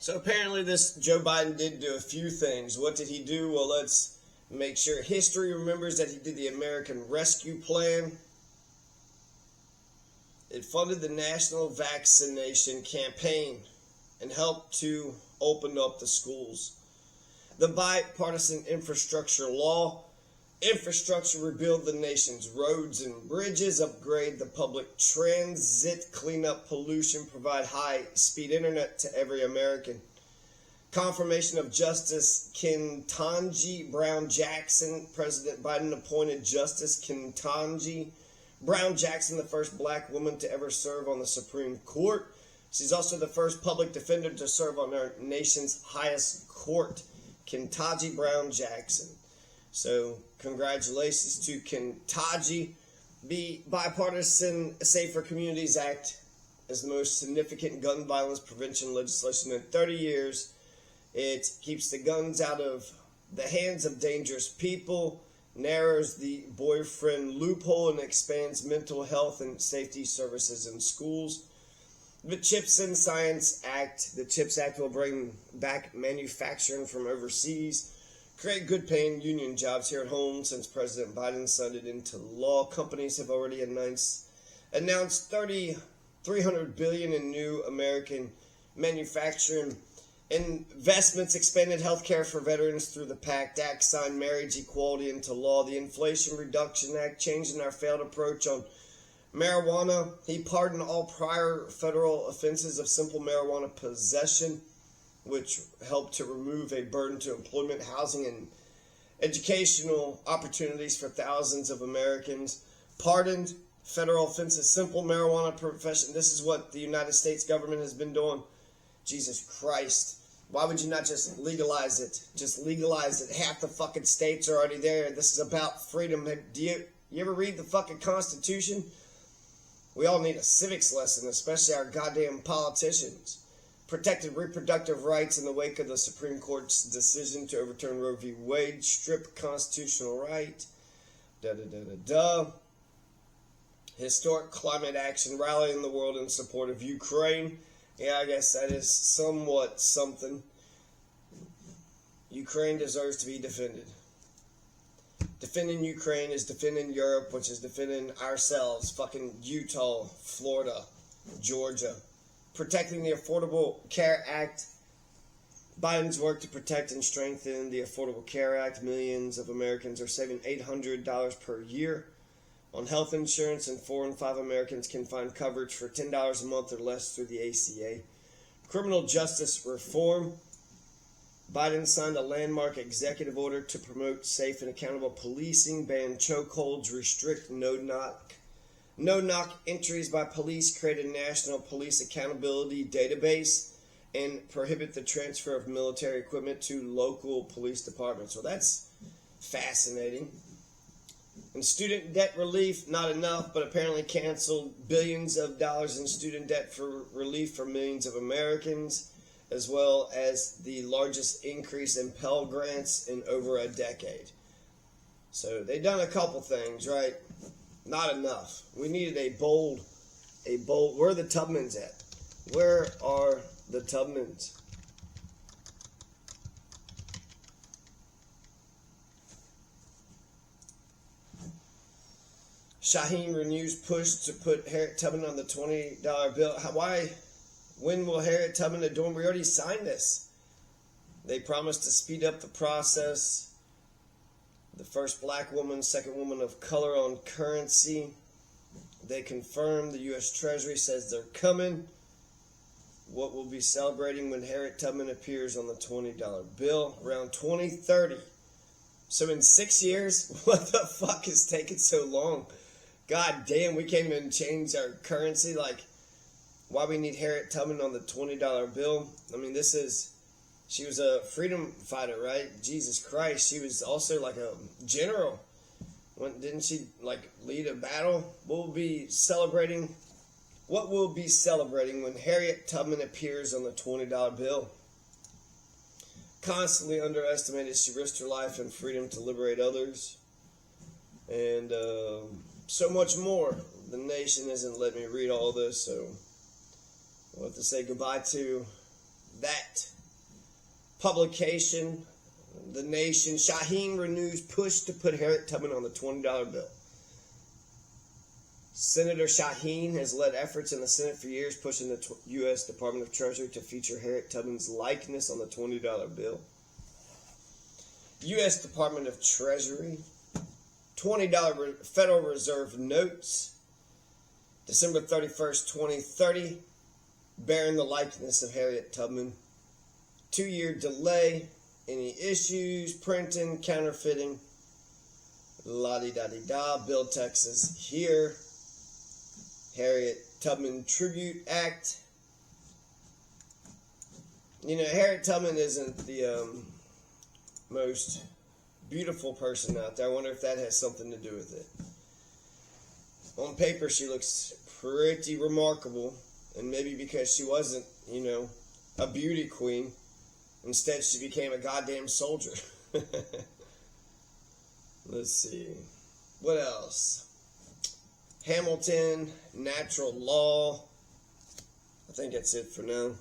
So apparently this Joe Biden did do a few things. What did he do? Well, let's make sure history remembers that he did the American Rescue Plan. It funded the national vaccination campaign and helped to open up the schools. The bipartisan infrastructure law. Infrastructure rebuild the nation's roads and bridges, upgrade the public transit, clean up pollution, provide high-speed internet to every American. Confirmation of Justice Ketanji Brown Jackson. President Biden appointed Justice Ketanji Brown Jackson, the first black woman to ever serve on the Supreme Court. She's also the first public defender to serve on our nation's highest court, Ketanji Brown Jackson. So, congratulations to Ketanji. The Bipartisan Safer Communities Act is the most significant gun violence prevention legislation in 30 years. It keeps the guns out of the hands of dangerous people, narrows the boyfriend loophole, and expands mental health and safety services in schools. The CHIPS and Science Act. The CHIPS Act will bring back manufacturing from overseas, create good paying union jobs here at home. Since President Biden signed it into law, companies have already announced $300 billion in new American manufacturing investments, expanded health care for veterans through the PACT Act, signed marriage equality into law, the Inflation Reduction Act, changing our failed approach on marijuana. He pardoned all prior federal offenses of simple marijuana possession, which helped to remove a burden to employment, housing, and educational opportunities for thousands of Americans. Pardoned federal offenses, simple marijuana possession. This is what the United States government has been doing. Jesus Christ. Why would you not just legalize it? Just legalize it. Half the fucking states are already there. This is about freedom. Do you ever read the fucking Constitution? We all need a civics lesson, especially our goddamn politicians. Protected reproductive rights in the wake of the Supreme Court's decision to overturn Roe v. Wade, strip constitutional right. Historic climate action, rallying the world in support of Ukraine. Yeah, I guess that is somewhat something. Ukraine deserves to be defended. Defending Ukraine is defending Europe, which is defending ourselves. Fucking Utah, Florida, Georgia. Protecting the Affordable Care Act. Biden's work to protect and strengthen the Affordable Care Act. Millions of Americans are saving $800 per year on health insurance, and 4 in 5 Americans can find coverage for $10 a month or less through the ACA. Criminal justice reform. Biden signed a landmark executive order to promote safe and accountable policing, ban chokeholds, restrict no-knock entries by police, create a national police accountability database, and prohibit the transfer of military equipment to local police departments. Well, that's fascinating. And student debt relief, not enough, but apparently canceled billions of dollars in student debt for relief for millions of Americans, as well as the largest increase in Pell Grants in over a decade. So they've done a couple things, right? Not enough. We needed a bold, where are the Tubmans at? Where are the Tubmans? Shaheen renews push to put Harriet Tubman on the $20 bill. Why? When will Harriet Tubman adorn? We already signed this. They promised to speed up the process. The first black woman, second woman of color on currency. They confirmed. The U.S. Treasury says they're coming. What we'll be celebrating when Harriet Tubman appears on the $20 bill? Around 2030. So in 6 years? What the fuck is taking so long? God damn, we can't even change our currency. Like, why we need Harriet Tubman on the $20 bill? I mean, she was a freedom fighter, right? Jesus Christ. She was also like a general. Didn't she like lead a battle? What we'll be celebrating when Harriet Tubman appears on the $20 bill? Constantly underestimated, she risked her life and freedom to liberate others. And so much more. The nation isn't letting me read all this, so we'll have to say goodbye to that. publication, The Nation, Shaheen renews push to put Harriet Tubman on the $20 bill. Senator Shaheen has led efforts in the Senate for years pushing the U.S. Department of Treasury to feature Harriet Tubman's likeness on the $20 bill. U.S. Department of Treasury, $20 Federal Reserve notes, December 31st, 2030, bearing the likeness of Harriet Tubman. 2-year delay, any issues, printing, counterfeiting, la-di-da-di-da, Bill Texas here. Harriet Tubman Tribute Act. You know, Harriet Tubman isn't the most beautiful person out there. I wonder if that has something to do with it. On paper, she looks pretty remarkable, and maybe because she wasn't, you know, a beauty queen, instead she became a goddamn soldier. Let's see. What else? Hamilton, natural law. I think that's it for now.